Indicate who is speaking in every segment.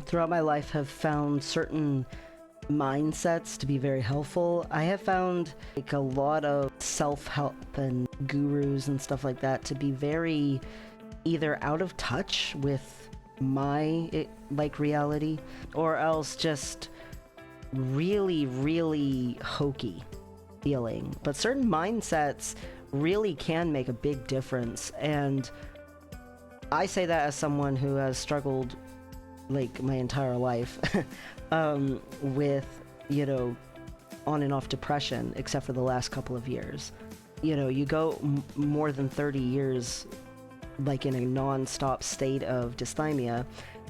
Speaker 1: Throughout my life, have found certain mindsets to be very helpful. I have found like a lot of self-help and gurus and stuff like that to be very either out of touch with like reality, or else just really, really hokey feeling. But certain mindsets really can make a big difference, and I say that as someone who has struggled like my entire life with, on and off depression, except for the last couple of years. You go more than 30 years like in a non-stop state of dysthymia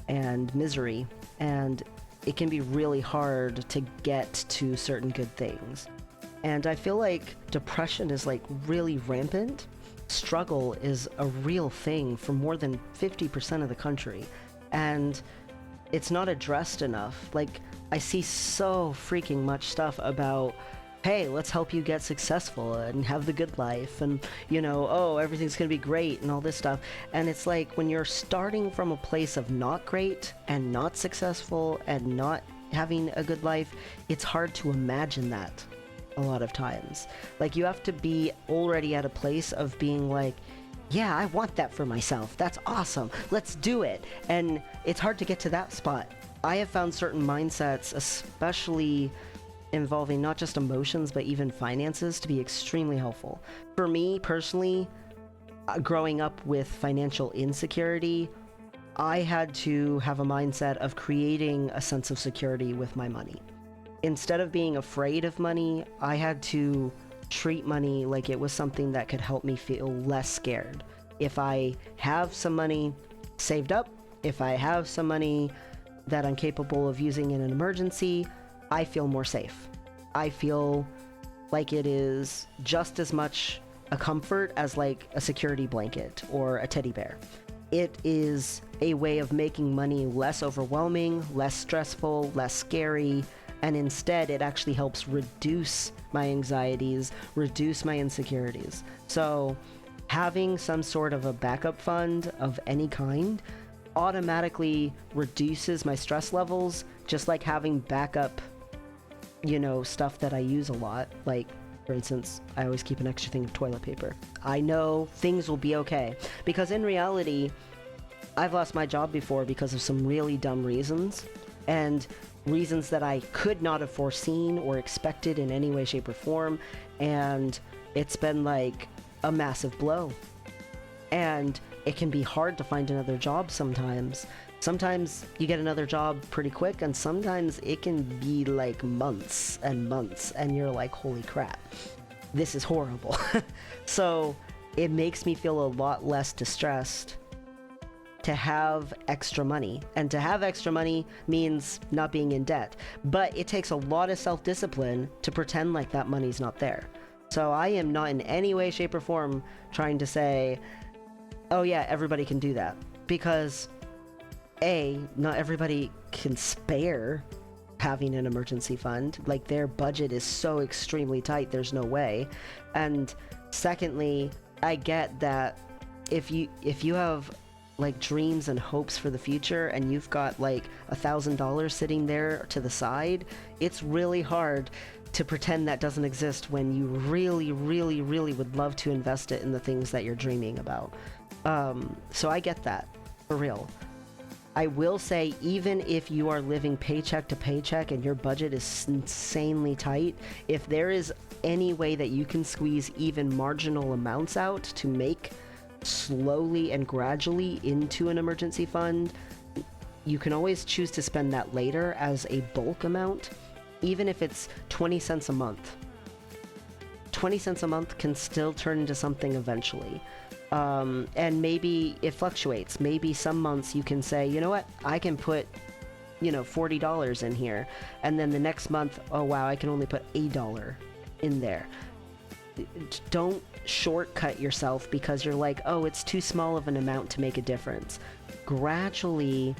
Speaker 1: and misery, and it can be really hard to get to certain good things. And I feel like depression is like really rampant. Struggle is a real thing for more than 50% of the country, and it's not addressed enough. Like, I see so freaking much stuff about, hey, let's help you get successful and have the good life, and oh, everything's gonna be great and all this stuff. And it's like, when you're starting from a place of not great and not successful and not having a good life, it's hard to imagine that a lot of times. Like, you have to be already at a place of being like, yeah, I want that for myself. That's awesome. Let's do it. And it's hard to get to that spot. I have found certain mindsets, especially involving not just emotions, but even finances, to be extremely helpful. For me personally, growing up with financial insecurity, I had to have a mindset of creating a sense of security with my money. Instead of being afraid of money, I had to treat money like it was something that could help me feel less scared. If I have some money saved up, if I have some money that I'm capable of using in an emergency, I feel more safe. I feel like it is just as much a comfort as like a security blanket or a teddy bear. It is a way of making money less overwhelming, less stressful, less scary, and instead it actually helps reduce my anxieties, reduce my insecurities. So having some sort of a backup fund of any kind automatically reduces my stress levels, just like having backup, stuff that I use a lot. Like, for instance, I always keep an extra thing of toilet paper. I know things will be okay, because in reality, I've lost my job before because of some really dumb reasons, and reasons that I could not have foreseen or expected in any way, shape, or form, and it's been like a massive blow. And it can be hard to find another job sometimes. Sometimes you get another job pretty quick, and sometimes it can be like months and months, and you're like, holy crap, this is horrible. So it makes me feel a lot less distressed to have extra money. And to have extra money means not being in debt. But it takes a lot of self-discipline to pretend like that money's not there. So I am not in any way, shape, or form trying to say, oh yeah, everybody can do that. Because A, not everybody can spare having an emergency fund. Like, their budget is so extremely tight, there's no way. And secondly, I get that if you have like dreams and hopes for the future, and you've got like $1,000 sitting there to the side, it's really hard to pretend that doesn't exist when you really, really, really would love to invest it in the things that you're dreaming about. So I get that, for real. I will say, even if you are living paycheck to paycheck and your budget is insanely tight, if there is any way that you can squeeze even marginal amounts out to make slowly and gradually into an emergency fund, you can always choose to spend that later as a bulk amount, even if it's 20 cents a month. 20 cents a month can still turn into something eventually. And maybe it fluctuates. Maybe some months you can say, you know what, I can put, $40 in here. And then the next month, oh wow, I can only put $1 in there. Don't shortcut yourself because you're like, oh, it's too small of an amount to make a difference. Gradually,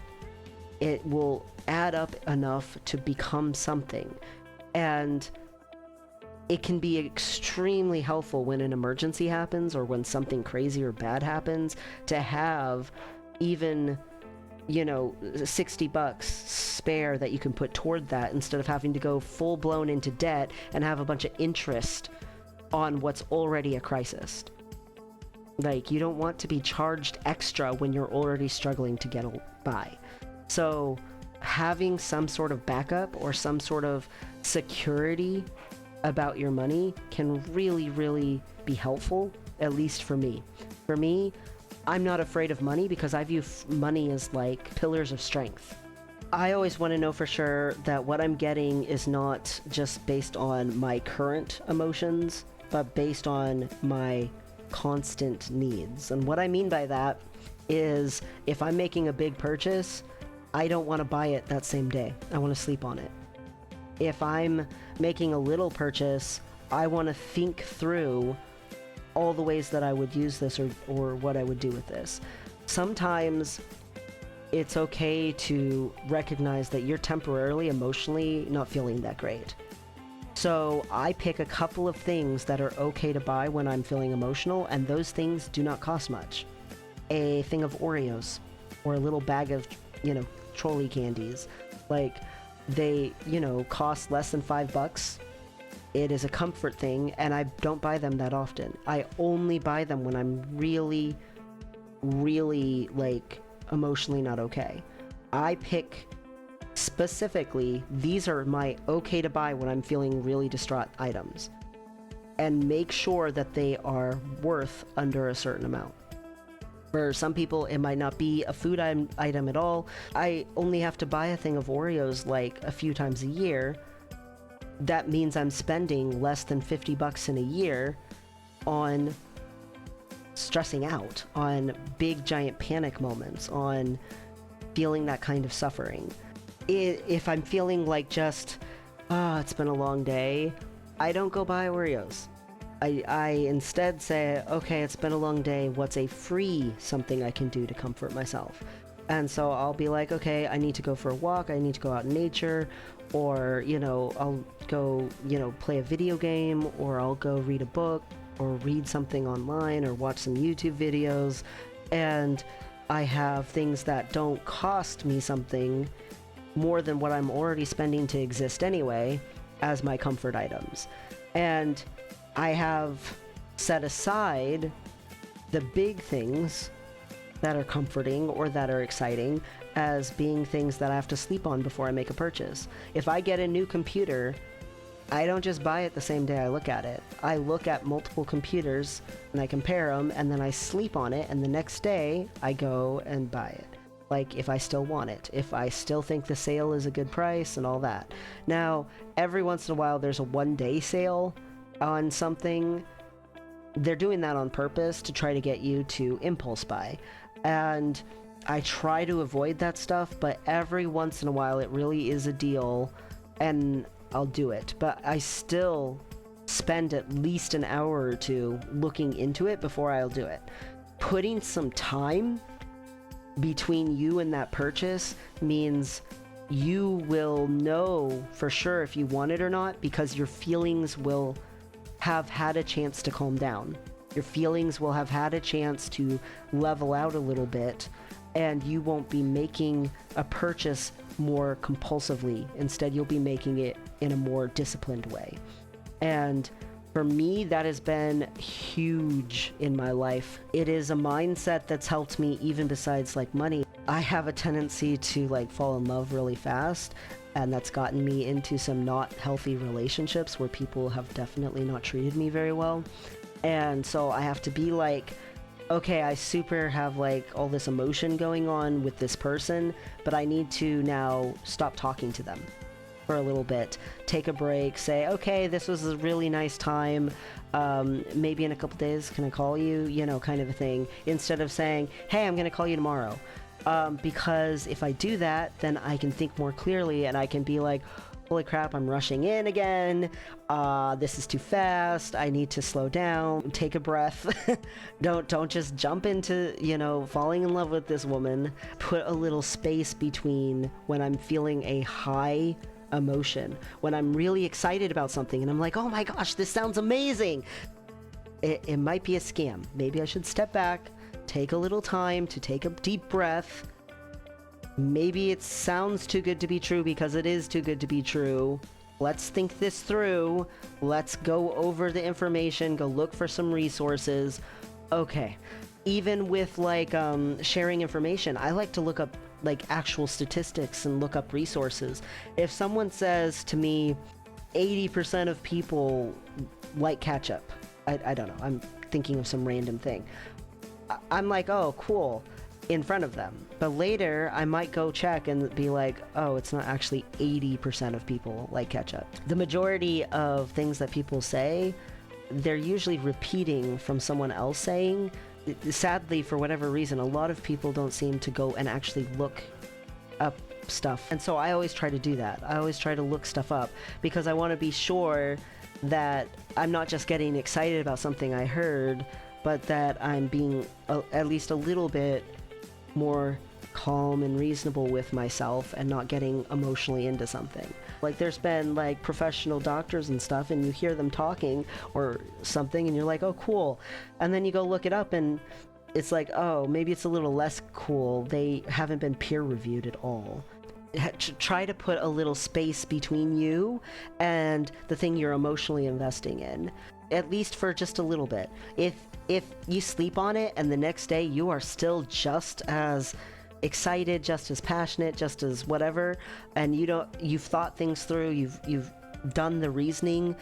Speaker 1: it will add up enough to become something. And it can be extremely helpful when an emergency happens or when something crazy or bad happens to have even $60 spare that you can put toward that, instead of having to go full blown into debt and have a bunch of interest on what's already a crisis. Like, you don't want to be charged extra when you're already struggling to get by. So having some sort of backup or some sort of security about your money can really, really be helpful, at least for me. For me, I'm not afraid of money because I view money as like pillars of strength. I always want to know for sure that what I'm getting is not just based on my current emotions, but based on my constant needs. And what I mean by that is, if I'm making a big purchase, I don't want to buy it that same day. I want to sleep on it. If I'm making a little purchase, I want to think through all the ways that I would use this, or what I would do with this. Sometimes it's okay to recognize that you're temporarily emotionally not feeling that great. So I pick a couple of things that are okay to buy when I'm feeling emotional, and those things do not cost much. A thing of Oreos, or a little bag of, trolley candies. Like, they, cost less than $5. It is a comfort thing, and I don't buy them that often. I only buy them when I'm really, really, emotionally not okay. I pick specifically, these are my okay to buy when I'm feeling really distraught items, and make sure that they are worth under a certain amount. For some people, it might not be a food item at all. I only have to buy a thing of Oreos a few times a year. That means I'm spending less than $50 in a year on stressing out, on big giant panic moments, on feeling that kind of suffering. If I'm feeling like just, it's been a long day, I don't go buy Oreos. I instead say, okay, it's been a long day, what's a free something I can do to comfort myself? And so I'll be like, okay, I need to go for a walk, I need to go out in nature, or, I'll go, play a video game, or I'll go read a book, or read something online, or watch some YouTube videos. And I have things that don't cost me something more than what I'm already spending to exist anyway as my comfort items. And I have set aside the big things that are comforting or that are exciting as being things that I have to sleep on before I make a purchase. If I get a new computer, I don't just buy it the same day I look at it. I look at multiple computers and I compare them, and then I sleep on it, and the next day I go and buy it. If I still want it, if I still think the sale is a good price and all that. Now, every once in a while there's a one-day sale on something. They're doing that on purpose to try to get you to impulse buy. And I try to avoid that stuff, but every once in a while it really is a deal, and I'll do it. But I still spend at least an hour or two looking into it before I'll do it. Putting some time between you and that purchase means you will know for sure if you want it or not, because your feelings will have had a chance to calm down. Your feelings will have had a chance to level out a little bit, and you won't be making a purchase more compulsively. Instead, you'll be making it in a more disciplined way. And for me, that has been huge in my life. It is a mindset that's helped me even besides money. I have a tendency to fall in love really fast, and that's gotten me into some not healthy relationships where people have definitely not treated me very well. And so I have to be okay, I super have all this emotion going on with this person, but I need to now stop talking to them for a little bit, take a break, say, okay, this was a really nice time, maybe in a couple days, can I call you, kind of a thing, instead of saying, hey, I'm gonna call you tomorrow. Because if I do that, then I can think more clearly, and I can be like, holy crap, I'm rushing in again, this is too fast, I need to slow down, take a breath. don't just jump into, falling in love with this woman. Put a little space between when I'm feeling a high emotion, when I'm really excited about something and I'm like, oh my gosh, this sounds amazing. It might be a scam. Maybe I should step back, take a little time to take a deep breath, maybe it sounds too good to be true because it is too good to be true. Let's think this through. Let's go over the information, go look for some resources. Okay. Even with like sharing information, I like to look up like actual statistics and look up resources. If someone says to me 80% of people like ketchup, I don't know, I'm thinking of some random thing. I'm like, oh, cool, in front of them. But later, I might go check and be like, oh, it's not actually 80% of people like ketchup. The majority of things that people say, they're usually repeating from someone else saying. Sadly, for whatever reason, a lot of people don't seem to go and actually look up stuff. And so I always try to do that. I always try to look stuff up because I want to be sure that I'm not just getting excited about something I heard, but that I'm being at least a little bit more calm and reasonable with myself and not getting emotionally into something. Like there's been like professional doctors and stuff, and you hear them talking or something and you're like, oh, cool. And then you go look it up and it's like, oh, maybe it's a little less cool. They haven't been peer reviewed at all. Try to put a little space between you and the thing you're emotionally investing in, at least for just a little bit. If you sleep on it and the next day you are still just as excited, just as passionate, just as whatever, and you've thought things through, you've done the reasoning,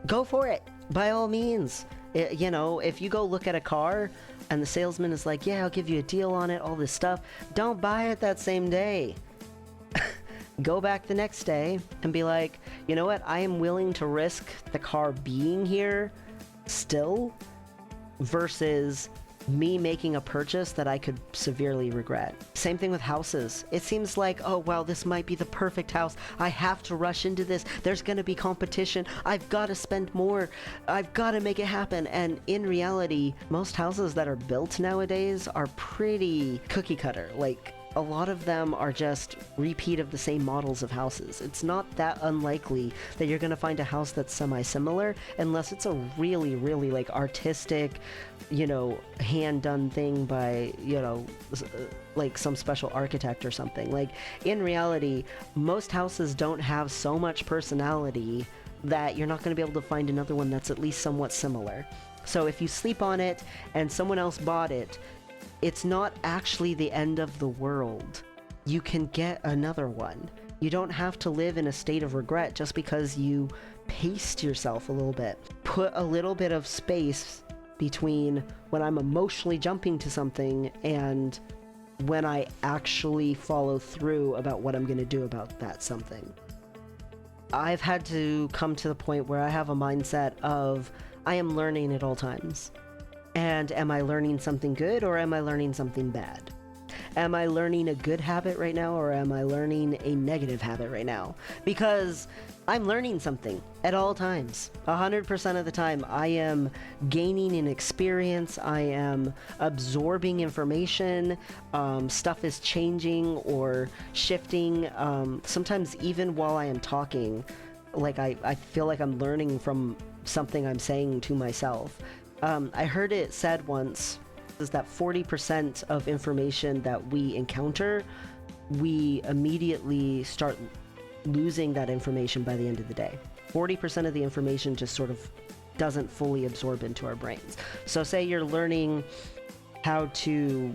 Speaker 1: go for it by all means. If you go look at a car and the salesman is like, yeah, I'll give you a deal on it, all this stuff, don't buy it that same day. Go back the next day and be like, you know what, I am willing to risk the car being here still versus me making a purchase that I could severely regret. Same thing with houses. It seems like, oh, wow, this might be the perfect house. I have to rush into this. There's going to be competition. I've got to spend more. I've got to make it happen. And in reality, most houses that are built nowadays are pretty cookie cutter. Like, a lot of them are just repeat of the same models of houses. It's not that unlikely that you're going to find a house that's semi-similar unless it's a really, really like artistic, hand-done thing by, like some special architect or something. Like, in reality, most houses don't have so much personality that you're not going to be able to find another one that's at least somewhat similar. So if you sleep on it and someone else bought it, it's not actually the end of the world. You can get another one. You don't have to live in a state of regret just because you paced yourself a little bit. Put a little bit of space between when I'm emotionally jumping to something and when I actually follow through about what I'm going to do about that something. I've had to come to the point where I have a mindset of I am learning at all times. And am I learning something good or am I learning something bad? Am I learning a good habit right now or am I learning a negative habit right now? Because I'm learning something at all times. 100% of the time I am gaining an experience, I am absorbing information, stuff is changing or shifting. Sometimes even while I am talking, like I feel like I'm learning from something I'm saying to myself. I heard it said once is that 40% of information that we encounter, we immediately start losing that information by the end of the day. 40% of the information just sort of doesn't fully absorb into our brains. So say you're learning how to,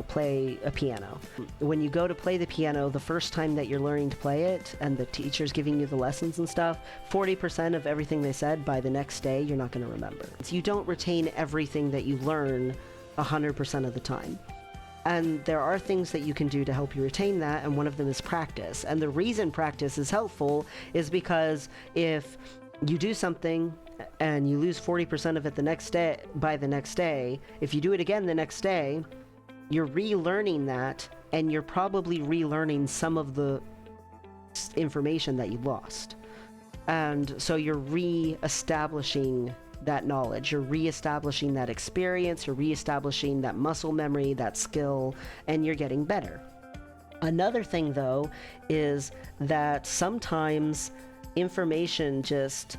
Speaker 1: play a piano. When you go to play the piano, the first time that you're learning to play it and the teacher's giving you the lessons and stuff, 40% of everything they said by the next day, you're not going to remember. So you don't retain everything that you learn 100% of the time. And there are things that you can do to help you retain that, and one of them is practice. And the reason practice is helpful is because if you do something and you lose 40% of it the next day, by the next day, if you do it again the next day, you're relearning that, and you're probably relearning some of the information that you lost. And so you're re-establishing that knowledge, you're re-establishing that experience, you're re-establishing that muscle memory, that skill, and you're getting better. Another thing, though, is that sometimes information just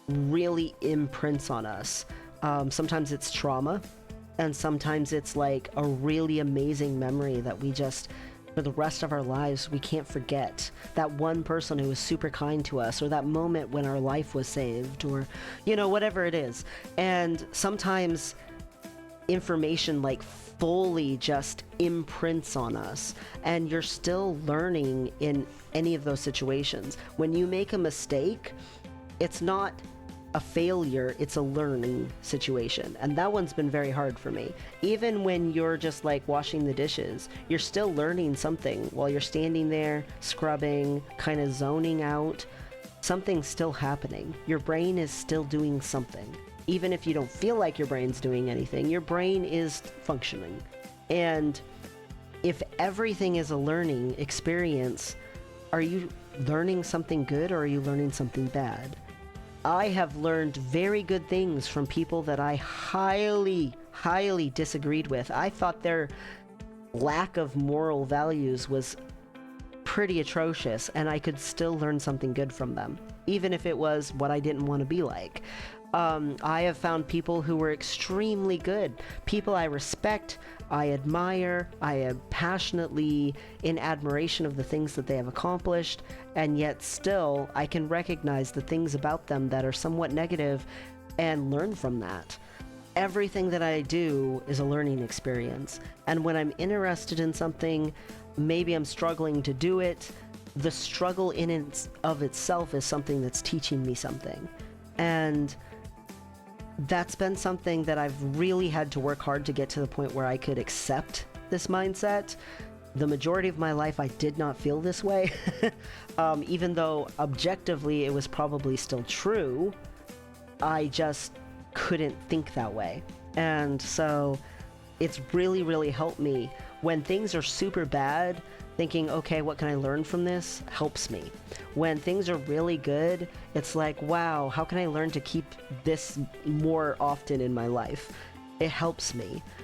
Speaker 1: really imprints on us. Sometimes it's trauma, and sometimes it's like a really amazing memory that we just for the rest of our lives, we can't forget that one person who was super kind to us, or that moment when our life was saved, or, whatever it is. And sometimes information like fully just imprints on us, and you're still learning in any of those situations. When you make a mistake, it's not a failure, it's a learning situation. And that one's been very hard for me. Even when you're just like washing the dishes, you're still learning something while you're standing there, scrubbing, kind of zoning out. Something's still happening. Your brain is still doing something. Even if you don't feel like your brain's doing anything, your brain is functioning. And if everything is a learning experience, are you learning something good, or are you learning something bad? I have learned very good things from people that I highly, highly disagreed with. I thought their lack of moral values was pretty atrocious, and I could still learn something good from them, even if it was what I didn't want to be like. I have found people who were extremely good, people I respect, I admire, I am passionately in admiration of the things that they have accomplished, and yet still I can recognize the things about them that are somewhat negative and learn from that. Everything that I do is a learning experience, and when I'm interested in something, maybe I'm struggling to do it, the struggle in and of itself is something that's teaching me something. And that's been something that I've really had to work hard to get to the point where I could accept this mindset. The majority of my life, I did not feel this way. Even though objectively it was probably still true, I just couldn't think that way. And so it's really, really helped me. When things are super bad, thinking, okay, what can I learn from this, helps me. When things are really good, it's like, wow, how can I learn to keep this more often in my life? It helps me.